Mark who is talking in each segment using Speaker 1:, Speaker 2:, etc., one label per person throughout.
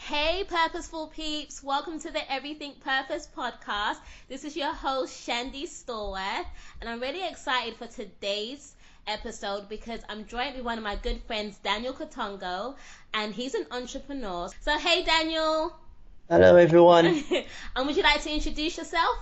Speaker 1: Hey, Purposeful Peeps, welcome to the Everything Purpose podcast. This is your host, Shandy Stallworth, and I'm really excited for today's episode because I'm joined with one of my good friends, Daniel Katongo, and he's an entrepreneur. So, hey, Daniel.
Speaker 2: Hello, everyone.
Speaker 1: And would you like to introduce yourself?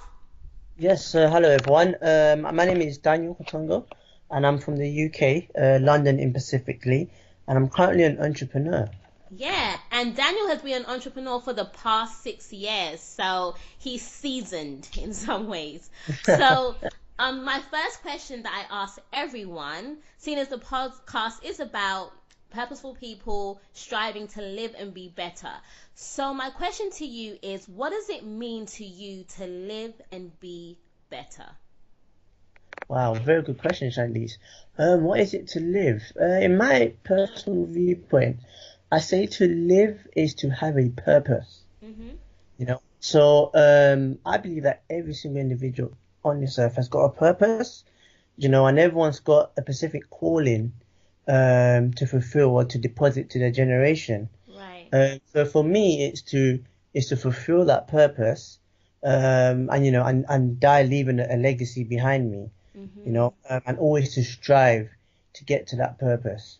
Speaker 2: Yes, hello, everyone. My name is Daniel Katongo, and I'm from the UK, London in specifically, and I'm currently an entrepreneur.
Speaker 1: Yeah, and Daniel has been an entrepreneur for the past 6 years, so he's seasoned in some ways. So, my first question that I ask everyone, seeing as the podcast is about purposeful people striving to live and be better. So, my question to you is, what does it mean to you to live and be better?
Speaker 2: Wow, very good question, Shandice. What is it to live? In my personal viewpoint, I say to live is to have a purpose,
Speaker 1: Mm-hmm.
Speaker 2: So, I believe that every single individual on this earth has got a purpose, and everyone's got a specific calling, to fulfill or to deposit to their generation.
Speaker 1: Right.
Speaker 2: So for me, it's to fulfill that purpose, and die leaving a legacy behind me,
Speaker 1: Mm-hmm.
Speaker 2: and always to strive to get to that purpose.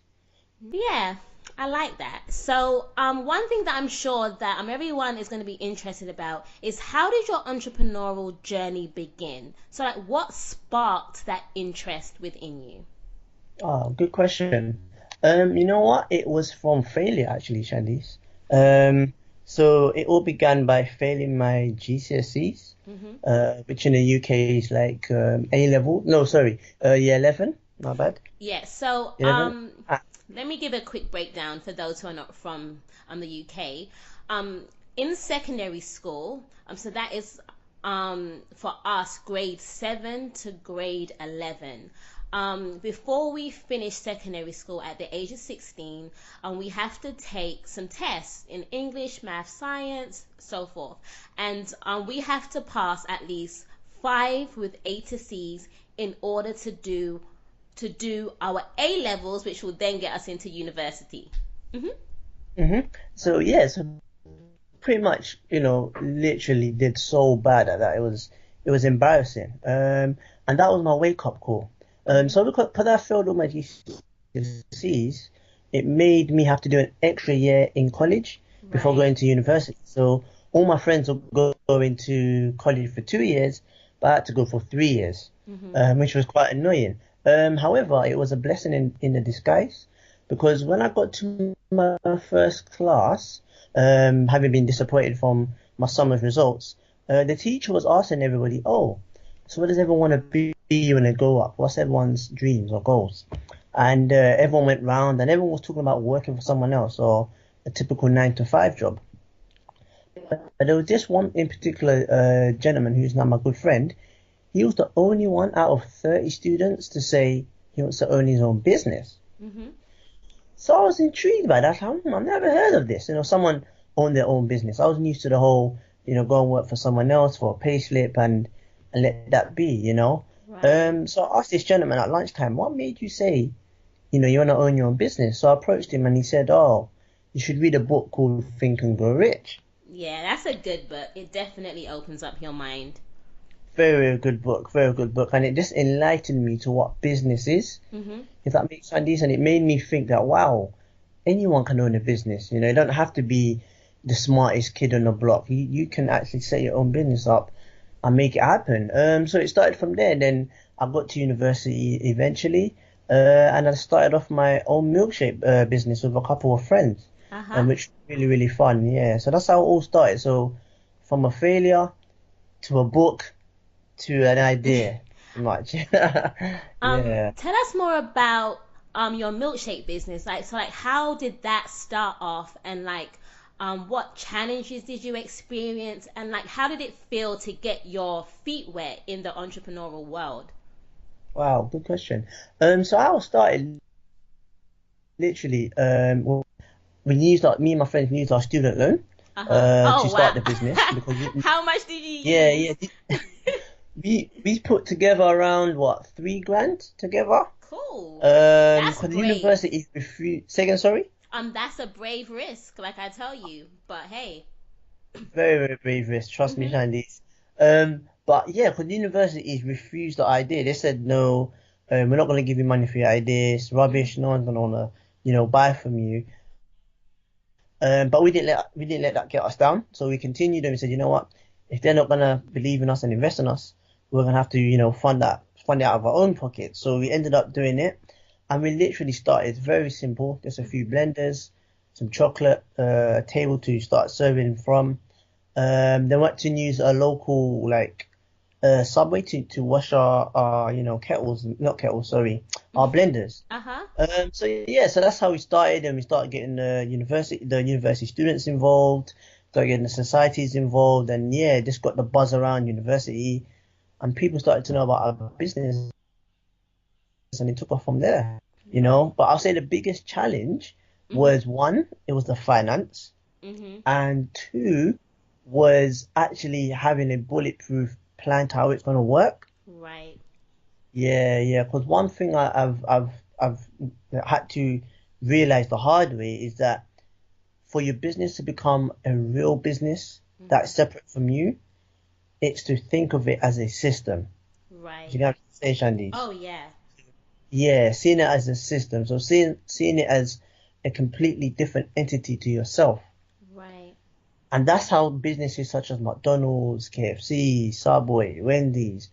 Speaker 1: Yeah, I like that. So, one thing that I'm sure that everyone is going to be interested about is how did your entrepreneurial journey begin? So, like, what sparked that interest within you?
Speaker 2: Oh, good question. You know what? It was from failure actually, Shandice.
Speaker 1: Okay.
Speaker 2: So it all began by failing my GCSEs,
Speaker 1: Mm-hmm.
Speaker 2: which in the UK is like A level. No, sorry, year 11. My bad.
Speaker 1: Yeah. So,
Speaker 2: 11.
Speaker 1: let me give a quick breakdown for those who are not from the UK. In secondary school, so that is for us grade 7 to grade 11. Before we finish secondary school at the age of 16, we have to take some tests in English, math, science, so forth. And we have to pass at least five with A to C's in order to do our A levels, which will then get us into university. Hmm.
Speaker 2: hmm So yeah, so pretty much, literally did so bad at that. It was embarrassing. And that was my wake up call.
Speaker 1: Hmm.
Speaker 2: So because I failed all my GCSEs, it made me have to do an extra year in college before
Speaker 1: Right.
Speaker 2: going to university. So all my friends will go into college for 2 years, but I had to go for 3 years,
Speaker 1: Hmm.
Speaker 2: which was quite annoying. However, it was a blessing in a disguise because when I got to my first class, having been disappointed from my summer's results, the teacher was asking everybody, "Oh, so what does everyone want to be when they grow up? What's everyone's dreams or goals?" And everyone went round, and everyone was talking about working for someone else or a typical 9 to 5 job. But there was this one in particular gentleman who's now my good friend. He was the only one out of 30 students to say he wants to own his own business.
Speaker 1: Hmm.
Speaker 2: So I was intrigued by that. I've never heard of this. Someone own their own business. I was used to the whole, go and work for someone else for a pay slip and let that be.
Speaker 1: Right.
Speaker 2: So I asked this gentleman at lunchtime, what made you say, you want to own your own business? So I approached him and he said, oh, you should read a book called Think and Grow Rich.
Speaker 1: Yeah, that's a good book. It definitely opens up your mind.
Speaker 2: Very good book, very good book. And it just enlightened me to what business is,
Speaker 1: Hmm.
Speaker 2: if that makes sense. And it made me think that, wow, anyone can own a business. You don't have to be the smartest kid on the block. You can actually set your own business up and make it happen. So it started from there. Then I got to university eventually, and I started off my own milkshake business with a couple of friends,
Speaker 1: Uh-huh.
Speaker 2: which was really, really fun. Yeah, so that's how it all started. So from a failure to a book to an idea, pretty much. Yeah.
Speaker 1: Tell us more about your milkshake business. Like, so, like, how did that start off, and like, what challenges did you experience, and like, how did it feel to get your feet wet in the entrepreneurial world?
Speaker 2: Wow, good question. So I started literally, we used me and my friends used our student loan
Speaker 1: Uh-huh.
Speaker 2: to
Speaker 1: Oh,
Speaker 2: start
Speaker 1: wow.
Speaker 2: the business because
Speaker 1: How much did you
Speaker 2: yeah,
Speaker 1: use?
Speaker 2: we put together around what 3 grand together.
Speaker 1: Cool. That's
Speaker 2: Because the
Speaker 1: great.
Speaker 2: university refused. Say again, sorry.
Speaker 1: That's a brave risk, like I tell you. But hey.
Speaker 2: Very, very brave risk. Trust me,
Speaker 1: Mhm.
Speaker 2: Shandy. But yeah, because the universities refused the idea. They said no, we're not going to give you money for your idea. It's
Speaker 1: Mhm.
Speaker 2: rubbish. No one's going to want to, buy from you. But we didn't let that get us down. So we continued and we said, you know what? If they're not gonna believe in us and invest in us, we're gonna have to, fund it out of our own pocket. So we ended up doing it, and we literally started very simple. Just a few
Speaker 1: Mhm.
Speaker 2: blenders, some chocolate, a table to start serving from. Then went to use a local like Subway to wash our kettles, not kettles, sorry, our blenders.
Speaker 1: Uh-huh.
Speaker 2: So yeah, so that's how we started, and we started getting the university students involved, started getting the societies involved, and yeah, just got the buzz around university, and people started to know about our business, and it took off from there.
Speaker 1: Right.
Speaker 2: But I'll say the biggest challenge
Speaker 1: Mhm.
Speaker 2: was one, it was the finance,
Speaker 1: Mhm.
Speaker 2: and two was actually having a bulletproof plan to how it's gonna work.
Speaker 1: Right.
Speaker 2: Yeah, yeah. Because one thing I've had to realize the hard way is that for your business to become a real business
Speaker 1: Mhm.
Speaker 2: that's separate from you, it's to think of it as a system. Do
Speaker 1: Right.
Speaker 2: you know what I'm saying, Shandiz?
Speaker 1: Oh yeah.
Speaker 2: Yeah, seeing it as a system. So seeing it as a completely different entity to yourself.
Speaker 1: Right.
Speaker 2: And that's how businesses such as McDonald's, KFC, Subway, Wendy's,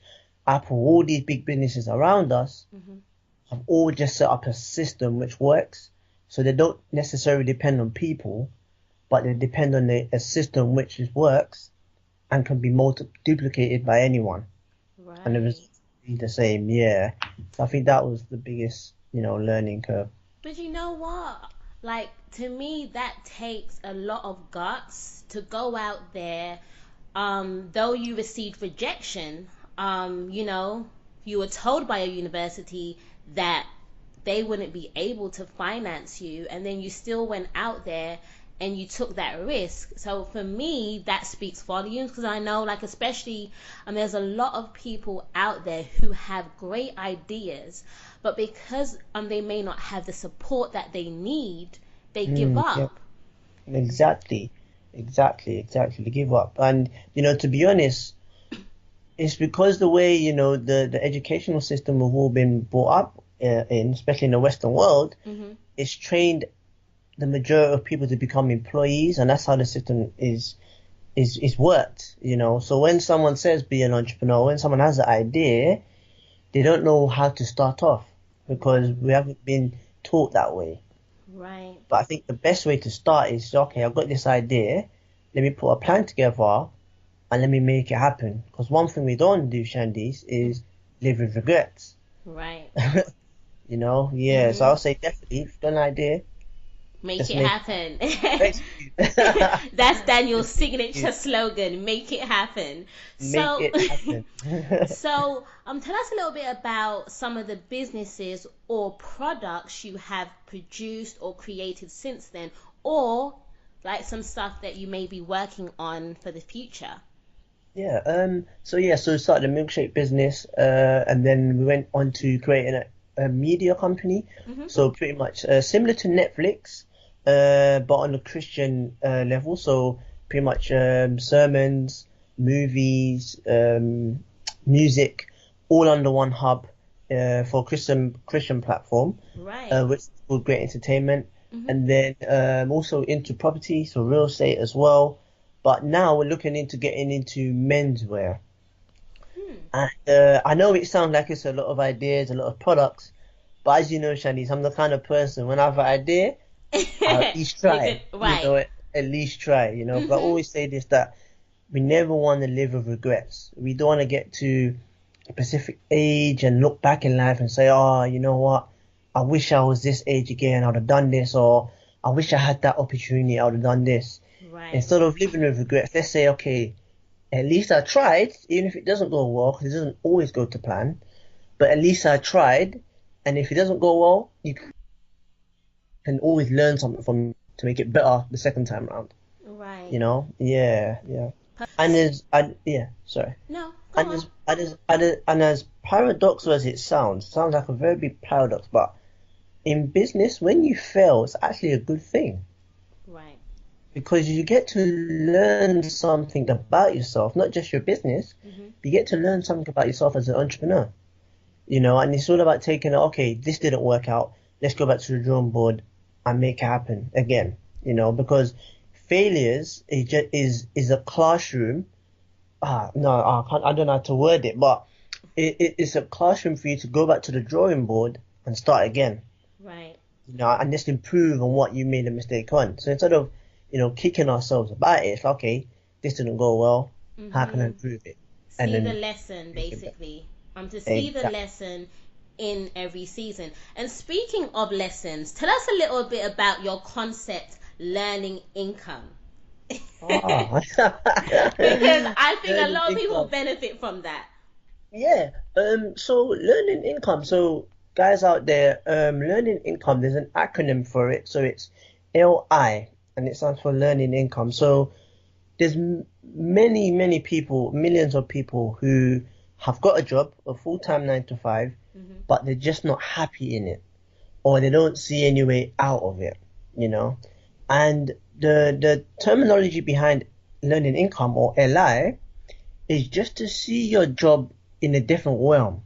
Speaker 2: Apple, all these big businesses around us
Speaker 1: Mhm.
Speaker 2: have all just set up a system which works. So they don't necessarily depend on people, but they depend on a system which works and can be duplicated by anyone. And the
Speaker 1: Right.
Speaker 2: results be the same, yeah. So I think that was the biggest, learning curve.
Speaker 1: But you know what? Like, to me, that takes a lot of guts to go out there. Though you received rejection, you were told by a university that they wouldn't be able to finance you, and then you still went out there and you took that risk. So for me, that speaks volumes, because I know, like, especially, there's a lot of people out there who have great ideas, but because they may not have the support that they need, they give
Speaker 2: Yeah,
Speaker 1: up.
Speaker 2: exactly. Exactly, exactly. To give up. And, to be honest, it's because the way, the educational system we've all been brought up especially in the Western world,
Speaker 1: Hmm.
Speaker 2: it's trained the majority of people to become employees, and that's how the system is worked. So when someone says be an entrepreneur, when someone has an idea, they don't know how to start off because
Speaker 1: Right.
Speaker 2: we haven't been taught that way.
Speaker 1: Right.
Speaker 2: But I think the best way to start is, okay, I've got this idea, let me put a plan together and let me make it happen. Because one thing we don't do, Shandis, is live with regrets.
Speaker 1: Right.
Speaker 2: Yeah. So
Speaker 1: Hmm.
Speaker 2: I'll say definitely, if you've got an idea,
Speaker 1: Make
Speaker 2: just
Speaker 1: it
Speaker 2: make
Speaker 1: happen.
Speaker 2: it.
Speaker 1: That's Daniel's
Speaker 2: Just
Speaker 1: signature
Speaker 2: execute.
Speaker 1: slogan. Make it happen.
Speaker 2: Make
Speaker 1: So,
Speaker 2: it happen.
Speaker 1: tell us a little bit about some of the businesses or products you have produced or created since then, or like some stuff that you may be working on for the future.
Speaker 2: Yeah. So we started a milkshake business, and then we went on to creating a media company.
Speaker 1: Hmm.
Speaker 2: So pretty much similar to Netflix, but on a Christian level. So pretty much sermons, movies, music, all under one hub for Christian platform,
Speaker 1: Right.
Speaker 2: which is called Great Entertainment,
Speaker 1: Hmm.
Speaker 2: and then also into property, so real estate as well. But now we're looking into getting into menswear.
Speaker 1: Hmm.
Speaker 2: And I know it sounds like it's a lot of ideas, a lot of products, but as you know, Shanice, I'm the kind of person when I have an idea, I'll at least
Speaker 1: You could,
Speaker 2: try.
Speaker 1: right.
Speaker 2: At least try. Because I
Speaker 1: Hmm.
Speaker 2: always say this that we never want to live with regrets. We don't want to get to a specific age and look back in life and say, oh, you know what? I wish I was this age again. I would have done this, or I wish I had that opportunity. I would have done this.
Speaker 1: Right.
Speaker 2: Instead of living with regrets, let's say, okay, at least I tried, even if it doesn't go well, because it doesn't always go to plan. But at least I tried, and if it doesn't go well, you can always learn something from it to make it better the second time around.
Speaker 1: Right.
Speaker 2: Yeah, yeah. And
Speaker 1: S-
Speaker 2: yeah, sorry.
Speaker 1: no, go
Speaker 2: And
Speaker 1: on.
Speaker 2: as paradoxical as it sounds like a very big paradox, but in business, when you fail, it's actually a good thing
Speaker 1: Right.
Speaker 2: because you get to learn something about yourself, not just your business.
Speaker 1: Mhm.
Speaker 2: You get to learn something about yourself as an entrepreneur, and it's all about taking, okay, this didn't work out. Let's go back to the drawing board and make it happen again, because failures is a classroom. No, I don't know how to word it, but it's a classroom for you to go back to the drawing board and start again,
Speaker 1: Right.
Speaker 2: and just improve on what you made a mistake on. So instead of, kicking ourselves about it, it's like, okay, this didn't go well. How can I
Speaker 1: Mhm.
Speaker 2: improve it? And
Speaker 1: See the
Speaker 2: then
Speaker 1: lesson,
Speaker 2: make it better.
Speaker 1: basically. To see the
Speaker 2: Exactly.
Speaker 1: lesson in every season. And speaking of lessons, tell us a little bit about your concept, learning income.
Speaker 2: Ah,
Speaker 1: Because I think a
Speaker 2: learning
Speaker 1: lot of people
Speaker 2: income.
Speaker 1: benefit from that.
Speaker 2: Yeah. So learning income. So guys out there, learning income. There's an acronym for it. So it's LI, and it stands for learning income. So there's many, many people, millions of people who have got a job, a full-time 9 to 5,
Speaker 1: Hmm.
Speaker 2: but they're just not happy in it, or they don't see any way out of it, you know. And the terminology behind learning income, or LI, is just to see your job in a different realm.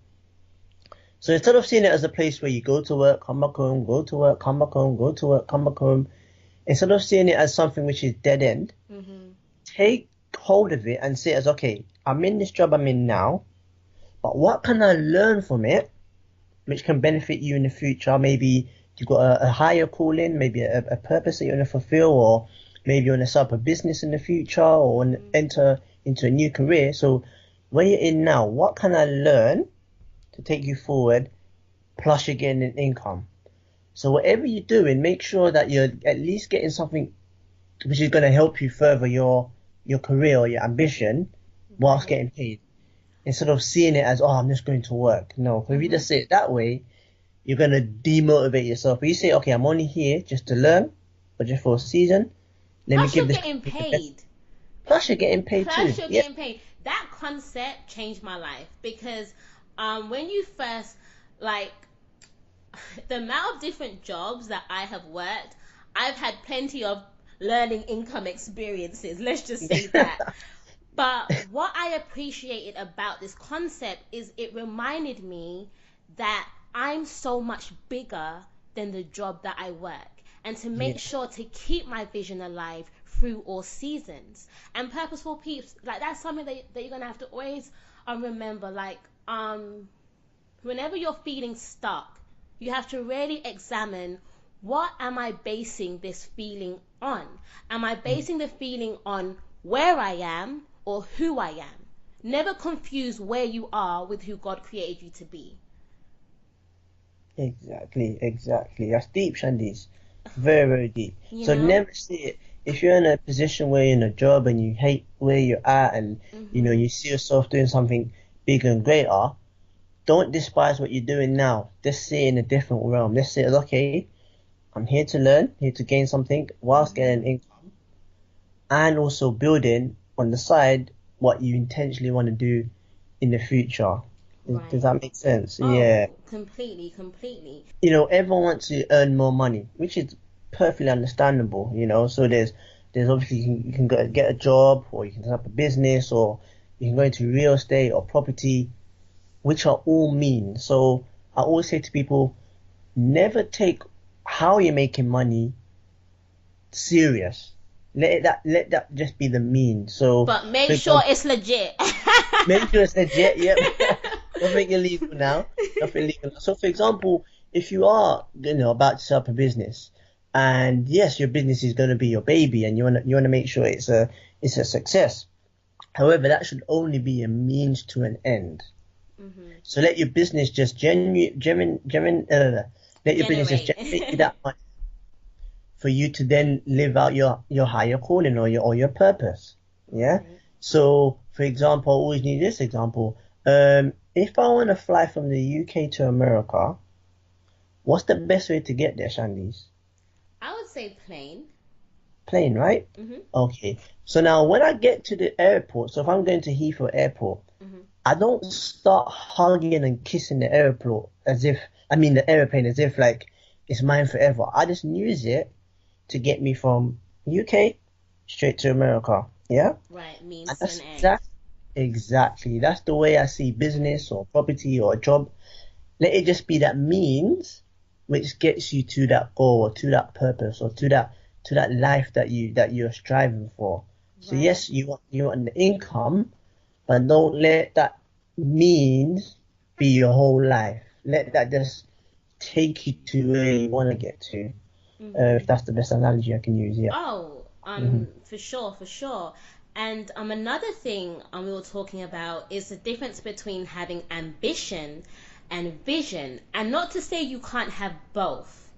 Speaker 2: So instead of seeing it as a place where you go to work, come back home, go to work, come back home, go to work, come back home, instead of seeing it as something which is dead end,
Speaker 1: Hmm.
Speaker 2: take hold of it and see it as, okay, I'm in this job I'm in now, but what can I learn from it which can benefit you in the future? Maybe you've got a higher calling, maybe a purpose that you want to fulfill, or maybe you want to start up a business in the future, or want to
Speaker 1: Hmm.
Speaker 2: enter into a new career. So where you're in now, what can I learn to take you forward, plus you're getting an income? So whatever you're doing, make sure that you're at least getting something which is going to help you further your career or your ambition whilst
Speaker 1: Right.
Speaker 2: getting paid. Instead of seeing it as, oh, I'm just going to work. No, 'cause if you
Speaker 1: Hmm.
Speaker 2: just say it that way, you're going to demotivate yourself. But you say, okay, I'm only here just to learn, but just for a season. Let me
Speaker 1: Plus,
Speaker 2: give
Speaker 1: you're
Speaker 2: this
Speaker 1: getting
Speaker 2: company the best.
Speaker 1: paid.
Speaker 2: Plus, you're getting paid
Speaker 1: Plus,
Speaker 2: too.
Speaker 1: you're
Speaker 2: Yeah.
Speaker 1: getting paid. That concept changed my life because when you first, like, the amount of different jobs that I have worked, I've had plenty of learning income experiences. Let's just say that. But what I appreciated about this concept is it reminded me that I'm so much bigger than the job that I work, and to make
Speaker 2: Yeah.
Speaker 1: sure to keep my vision alive through all seasons. And Purposeful Peeps, like, that's something that you're gonna have to always remember. Like, whenever you're feeling stuck, you have to really examine, what am I basing this feeling on? Am I
Speaker 2: Mm.
Speaker 1: basing the feeling on where I am or who I am? Never confuse where you are with who God created you to be.
Speaker 2: Exactly, exactly. That's deep, Shandi's. Very, very deep.
Speaker 1: You
Speaker 2: So
Speaker 1: know?
Speaker 2: never see it. If you're in a position where you're in a job and you hate where you're at, and
Speaker 1: Mhm.
Speaker 2: you see yourself doing something bigger and greater, don't despise what you're doing now. Just see it in a different realm. Just say, okay, I'm here to learn, here to gain something whilst getting
Speaker 1: Mhm.
Speaker 2: income, and also building on the side what you intentionally want to do in the future. Does
Speaker 1: Right.
Speaker 2: that make sense? Yeah.
Speaker 1: Oh, completely, completely.
Speaker 2: Everyone wants to earn more money, which is perfectly understandable. So there's obviously you can get a job, or you can set up a business, or you can go into real estate or property, which are all means. So I always say to people, never take how you're making money serious. Let that just be the mean. So,
Speaker 1: But
Speaker 2: for
Speaker 1: make sure
Speaker 2: example,
Speaker 1: it's legit.
Speaker 2: make sure it's legit. Yep. Nothing illegal now. Nothing illegal. So, for example, if you are, about to set up a business, and yes, your business is going to be your baby, and you want to make sure it's a success. However, that should only be a means to an end.
Speaker 1: Mhm.
Speaker 2: So let your business just let your business just
Speaker 1: Generate.
Speaker 2: generate you that money for you to then live out your higher calling, or your purpose. Yeah.
Speaker 1: Right.
Speaker 2: So, for example, I always need this example. If I want to fly from the UK to America, what's the best way to get there, Shandis?
Speaker 1: I would say plain.
Speaker 2: Plane, right?
Speaker 1: Mhm.
Speaker 2: Okay. So now when I get to the airport, so if I'm going to Heathrow Airport,
Speaker 1: Mhm.
Speaker 2: I don't start hugging and kissing the airport as if, I mean the airplane, as if like it's mine forever. I just use it to get me from UK straight to America. Yeah,
Speaker 1: Right,
Speaker 2: and
Speaker 1: means to an
Speaker 2: that's
Speaker 1: end.
Speaker 2: that exactly. That's the way I see business or property or a job. Let it just be that means which gets you to that goal or to that purpose or to that life that you're striving for. So
Speaker 1: Right.
Speaker 2: yes, you want the income, but don't let that means be your whole life. Let that just take you to where you want to get to. If
Speaker 1: Mm-hmm.
Speaker 2: that's the best analogy I can use, yeah.
Speaker 1: Oh,
Speaker 2: Hmm.
Speaker 1: for sure, for sure. And another thing we were talking about is the difference between having ambition and vision. And not to say you can't have both.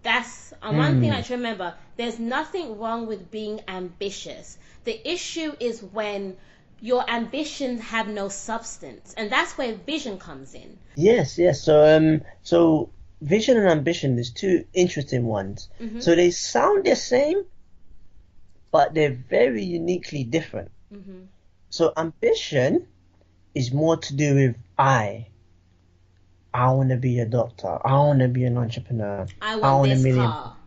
Speaker 1: That's one thing I
Speaker 2: Mm.
Speaker 1: should remember. There's nothing wrong with being ambitious. The issue is when your ambitions have no substance, and that's where vision comes in.
Speaker 2: Yes, yes. So vision and ambition, there's two interesting ones.
Speaker 1: Mhm.
Speaker 2: So they sound the same, but they're very uniquely different.
Speaker 1: Mhm.
Speaker 2: So ambition is more to do with I want to be a doctor. I want to be an entrepreneur.
Speaker 1: I
Speaker 2: I
Speaker 1: want
Speaker 2: want a
Speaker 1: this
Speaker 2: million.
Speaker 1: car.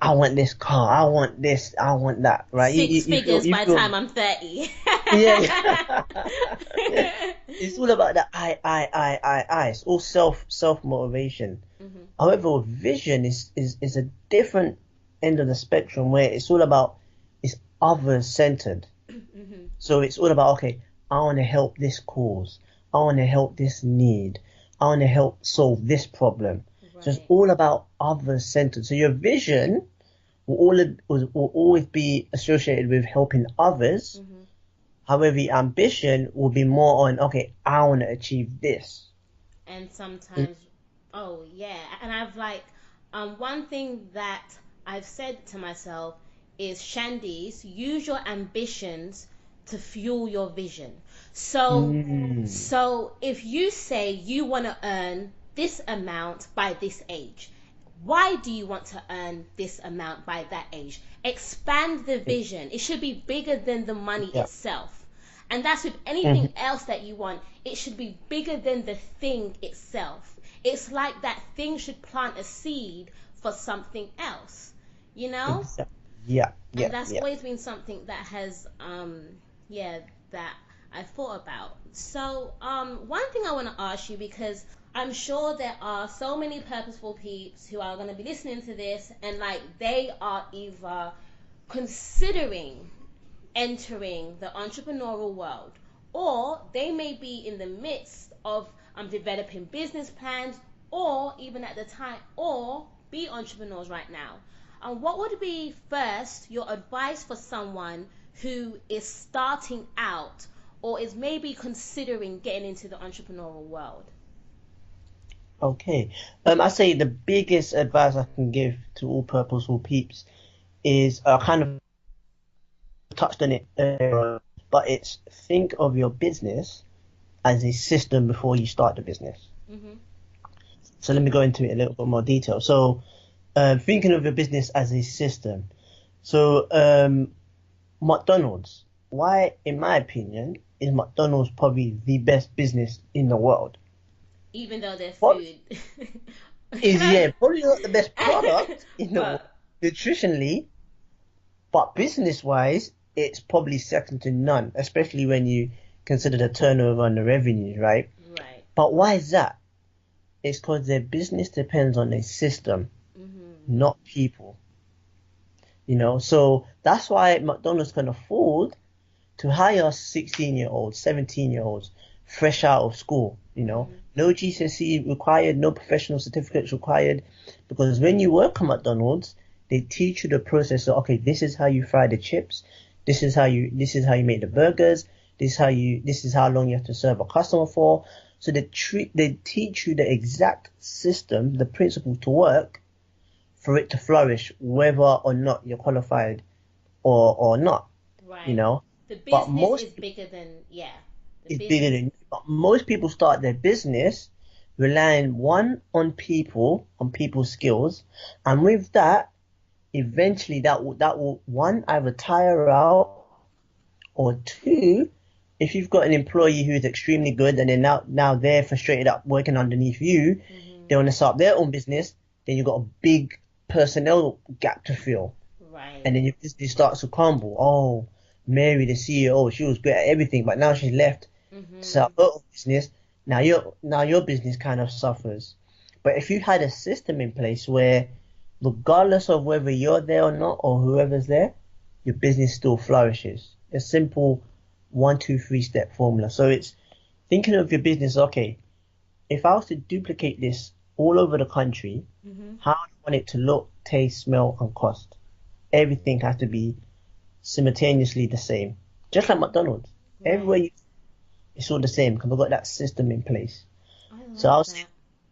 Speaker 2: I want this car. I want this. I want that. Right?
Speaker 1: Six figures
Speaker 2: You
Speaker 1: by the
Speaker 2: feel.
Speaker 1: time I'm 30.
Speaker 2: Yeah, yeah. Yeah. It's all about the I. It's all self motivation.
Speaker 1: Mhm.
Speaker 2: However, vision is a different end of the spectrum where it's all about it's others centered.
Speaker 1: Mhm.
Speaker 2: So it's all about, okay, I want to help this cause. I want to help this need. I want to help solve this problem. So it's
Speaker 1: Right.
Speaker 2: all about others centered. So your vision will always be associated with helping others.
Speaker 1: Mhm.
Speaker 2: However, the ambition will be more on, okay, I want to achieve this.
Speaker 1: And sometimes, oh yeah, and I've like, one thing that I've said to myself is, Shandies, use your ambitions to fuel your vision. So,
Speaker 2: Mm.
Speaker 1: so if you say you want to earn this amount by this age, why do you want to earn this amount by that age? Expand the vision. It should be bigger than the money
Speaker 2: Yeah.
Speaker 1: itself. And that's with anything
Speaker 2: Mhm.
Speaker 1: else that you want. It should be bigger than the thing itself. It's like that thing should plant a seed for something else, you know?
Speaker 2: Exactly. Yeah,
Speaker 1: And
Speaker 2: yeah,
Speaker 1: that's
Speaker 2: yeah.
Speaker 1: always been something that has, yeah, that I thought about. So, one thing I want to ask you, because I'm sure there are so many purposeful peeps who are going to be listening to this, and like they are either considering entering the entrepreneurial world, or they may be in the midst of developing business plans, or even at the time, or be entrepreneurs right now. And what would be first your advice for someone who is starting out or is maybe considering getting into the entrepreneurial world?
Speaker 2: Okay. I say the biggest advice I can give to all purposeful peeps is kind of touched on it earlier, but it's think of your business as a system before you start the business.
Speaker 1: Hmm.
Speaker 2: So let me go into it in a little bit more detail. So, thinking of your business as a system. So, McDonald's. Why, in my opinion, is McDonald's probably the best business in the world?
Speaker 1: Even though their
Speaker 2: What
Speaker 1: food.
Speaker 2: is, yeah, probably not the best product in the world
Speaker 1: But
Speaker 2: nutritionally, but business wise, it's probably second to none, especially when you consider the turnover and the revenues, right?
Speaker 1: right.
Speaker 2: But why is that? It's because their business depends on a system,
Speaker 1: Hmm.
Speaker 2: not people. So that's why McDonald's can afford to hire 16-year-olds, 17-year-olds fresh out of school,
Speaker 1: Hmm.
Speaker 2: no GCSE required, no professional certificates required, because when you work at McDonald's, they teach you the process of, okay, this is how you fry the chips, this is how you make the burgers, this is how long you have to serve a customer for. So they teach you the exact system, the principle to work for it to flourish, whether or not you're qualified or not, you
Speaker 1: Right.
Speaker 2: know.
Speaker 1: The
Speaker 2: But
Speaker 1: business
Speaker 2: most
Speaker 1: is bigger than, yeah. The
Speaker 2: is bigger
Speaker 1: business.
Speaker 2: than you. But most people start their business relying one on people's skills, and with that, eventually that will one either tire out, or two, if you've got an employee who's extremely good and then now they're frustrated up working underneath you,
Speaker 1: Hmm.
Speaker 2: they want to start their own business. then you've got a big personnel gap to fill.
Speaker 1: Right.
Speaker 2: And then your business starts to crumble. Oh, Mary, the CEO, she was great at everything, but now she's left to set up her own business. Now your business kind of suffers. But if you had a system in place where, regardless of whether you're there or not, or whoever's there, your business still flourishes. A simple 1, 2, 3 step formula. So it's thinking of your business. Okay, if I was to duplicate this all over the country, how do I want it to look, taste, smell, and cost? Everything has to be simultaneously the same. Just like McDonald's.
Speaker 1: Right.
Speaker 2: Everywhere it's all the same because we've got that system in place. So I'll say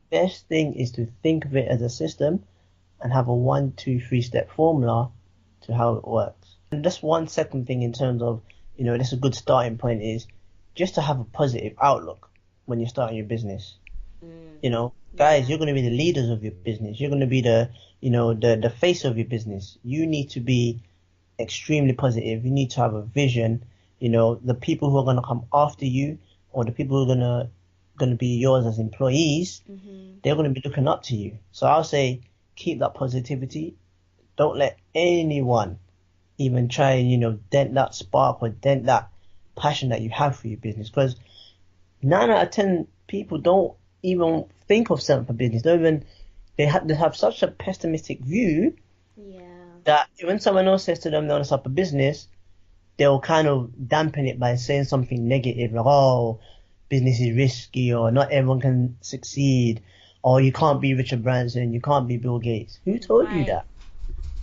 Speaker 2: the best thing is to think of it as a system and have a 1, 2, 3 step formula to how it works. And just one second thing in terms of, that's a good starting point is just to have a positive outlook when you're starting your business. Guys, you're going to be the leaders of your business. You're going to be the face of your business. You need to be extremely positive. You need to have a vision. The people who are going to come after you, or the people who are going to be yours as employees, they're going to be looking up to you. So I'll say keep that positivity. Don't let anyone even try and dent that spark or dent that passion that you have for your business, because 9 out of 10 people don't even think of setting up a business. They have such a pessimistic view that when someone else says to them they want to start a business, they'll kind of dampen it by saying something negative, like, oh, business is risky, or not everyone can succeed, or you can't be Richard Branson, you can't be Bill Gates. Who told you that?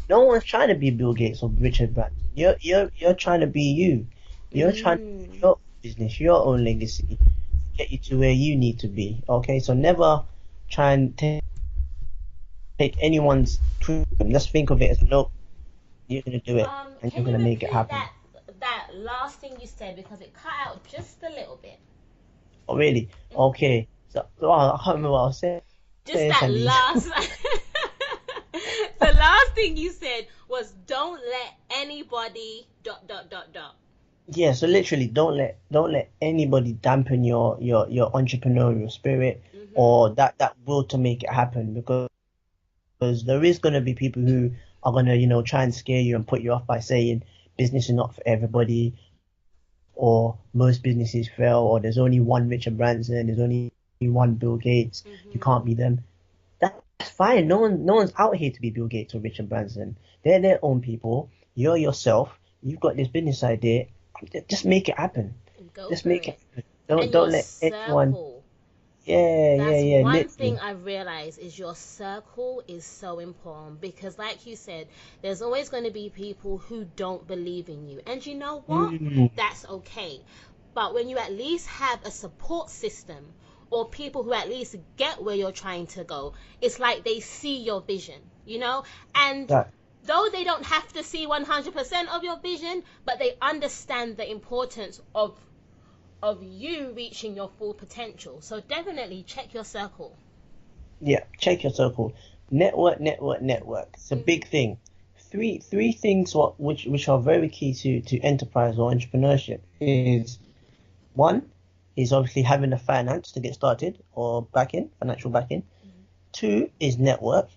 Speaker 2: No one's trying to be Bill Gates or Richard Branson. You're trying to be you. You're trying to build your business, your own legacy, get you to where you need to be. Okay, so never try and take anyone's truth. Just think of it as, look, you're gonna do it, and you're gonna make it happen.
Speaker 1: That last thing you said, because it cut out just a little bit.
Speaker 2: Oh, really? Okay. So I can't remember what I was saying.
Speaker 1: Just that last. The last thing you said was, don't let anybody ...
Speaker 2: Yeah, so literally don't let anybody dampen your entrepreneurial spirit or that will to make it happen, because there is going to be people who are going to try and scare you and put you off by saying business is not for everybody, or most businesses fail, or there's only one Richard Branson, there's only one Bill Gates, you can't be them. That's fine. No one's out here to be Bill Gates or Richard Branson. They're their own people. You're yourself. You've got this business idea. Just make it happen. Just make it happen. Don't let anyone. Yeah.
Speaker 1: One thing I realize is your circle is so important, because like you said, there's always going to be people who don't believe in you, and you know what? That's okay. But when you at least have a support system, or people who at least get where you're trying to go, it's like they see your vision, and though they don't have to see 100% of your vision, but they understand the importance of you reaching your full potential. So definitely check your circle.
Speaker 2: Yeah, check your circle. Network. It's a big thing. Three things which are very key to enterprise or entrepreneurship is, one is obviously having the finance to get started, or financial backing. 2 is network,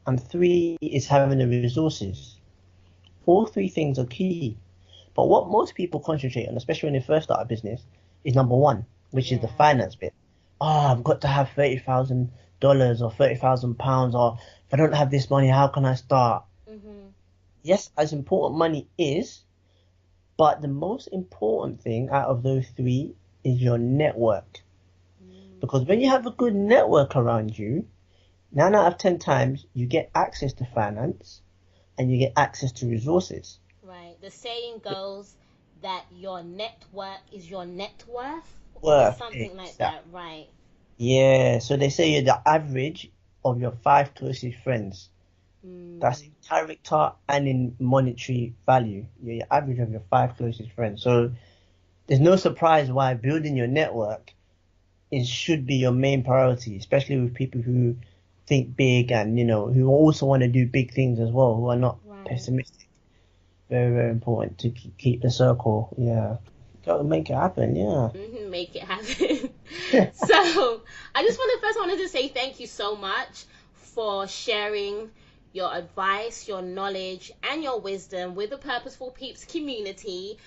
Speaker 2: and 3 is having the resources. All 3 things are key. But what most people concentrate on, especially when they first start a business, is number 1, which is the finance bit. I've got to have $30,000 or £30,000, or if I don't have this money, how can I start? Yes, as important money is, but the most important thing out of those 3 is your network. Because when you have a good network around you, 9 out of 10 times you get access to finance and you get access to resources.
Speaker 1: Right. The saying goes that your network is your net worth,
Speaker 2: or
Speaker 1: something like that, right?
Speaker 2: Yeah. So they say you're the average of your 5 closest friends. That's in character and in monetary value. You're your average of your 5 closest friends. So there's no surprise why building your network should be your main priority, especially with people who think big and who also want to do big things as well, who are not pessimistic. Very, very important to keep the circle. Yeah, gotta make it happen. Yeah,
Speaker 1: make it happen. So I just wanted to say thank you so much for sharing your advice, your knowledge, and your wisdom with the Purposeful Peeps community.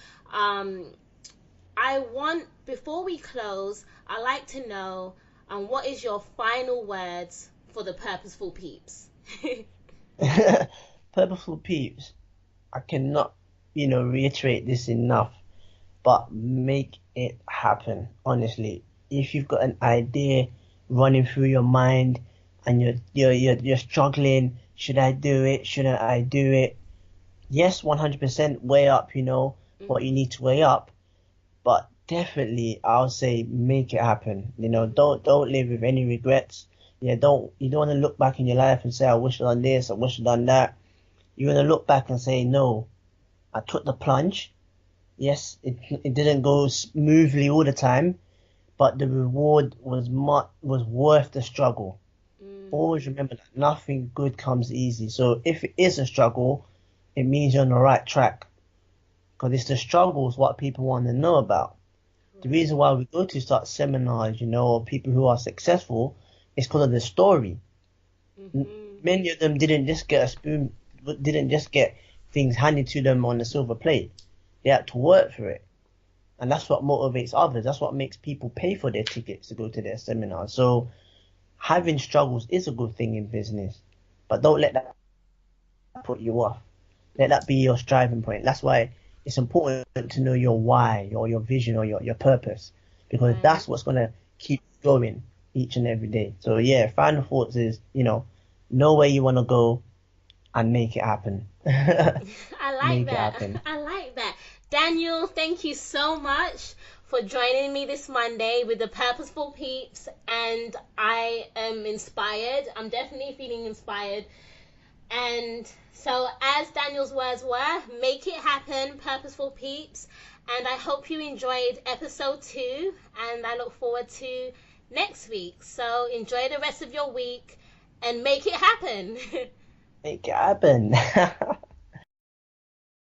Speaker 1: Before we close, I'd like to know what is your final words for the Purposeful Peeps?
Speaker 2: Purposeful Peeps, I cannot, reiterate this enough, but make it happen. Honestly, if you've got an idea running through your mind and you're struggling, should I do it? Shouldn't I do it? Yes, 100% weigh up, what you need to weigh up, but definitely I'll say make it happen. Don't live with any regrets. You don't want to look back in your life and say, I wish I'd done this, I wish I'd done that. You're going to look back and say, no, I took the plunge. Yes, it didn't go smoothly all the time, but the reward was worth the struggle. Always remember that nothing good comes easy. So if it is a struggle, it means you're on the right track. Because it's the struggles what people want to know about. The reason why we go to start seminars, or people who are successful, is because of the story. Many of them didn't just get things handed to them on a silver plate. They had to work for it. And that's what motivates others. That's what makes people pay for their tickets to go to their seminars. So having struggles is a good thing in business. But don't let that put you off. Let that be your striving point. That's why it's important to know your why or your vision or your purpose. Because that's what's going to keep going each and every day. So yeah, final thoughts is, know where you want to go and make it happen.
Speaker 1: I like that. Daniel, thank you so much for joining me this Monday with the Purposeful Peeps, and I am inspired. I'm definitely feeling inspired. And so, as Daniel's words were, make it happen, Purposeful Peeps. And I hope you enjoyed episode 2, and I look forward to next week. So enjoy the rest of your week and make it happen.
Speaker 2: Make it happen.